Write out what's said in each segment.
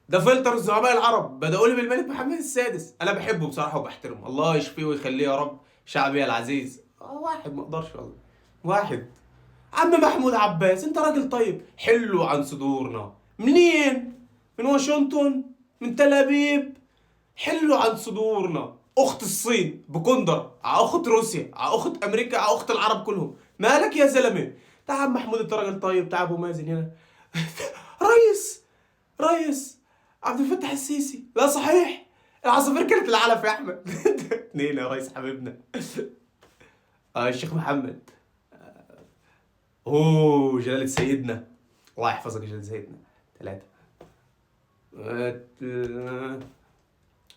ده فلتر الزعماء العرب، بدأوا لي بالملك محمد السادس. انا بحبه بصراحه وبحترمه، الله يشفيه ويخليه يا رب، شعبي العزيز. واحد ما اقدرش والله، واحد. عم محمود عباس، انت راجل طيب، حلو عن صدورنا. منين؟ من واشنطن؟ من تل ابيب؟ حلو عن صدورنا. اخت الصين بكندر، ع اخت روسيا، ع اخت امريكا، ع اخت العرب كلهم. مالك يا زلمه؟ تعال عم محمود، انت راجل طيب. تعال ابو مازن هنا. ريس، ريس عبد الفتاح السيسي. لا صحيح، العصافير كانت العلف يا احمد. اتنين يا ريس حبيبنا. الشيخ محمد. اوه جلالة سيدنا، الله يحفظك يا جلالة سيدنا. ثلاثة.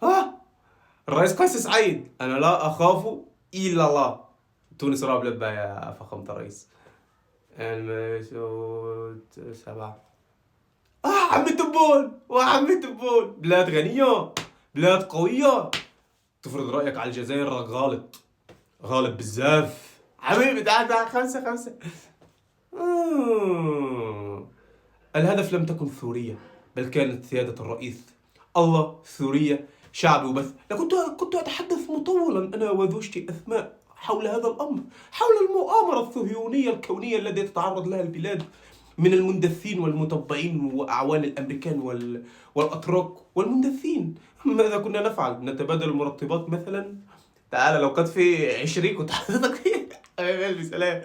اه الرئيس قيس سعيد، انا لا اخاف الا الله. تونس راب لبا يا فخامة الرئيس. المسعود سبعة. عمي تبون وعمي تبون، بلاد غنية، بلاد قوية. تفرض رأيك على الجزائر راك غالط، غالط بزاف. حبيبي تعال تعال، خمسة خمسة. الهدف لم تكن ثورية، بل كانت سيادة الرئيس. الله ثورية شعبي وبس. كنت أتحدث مطولا أنا وزوجتي أسماء حول هذا الأمر، حول المؤامرة الصهيونية الكونية التي تتعرض لها البلاد من المندسين والمطبعين وأعوان الأمريكان والأتراك والمندسين. ماذا كنا نفعل؟ نتبادل المرطبات مثلا؟ تعال لو كانت في 20 كنت حضرتك فيه. حبيبي قلبي سلام.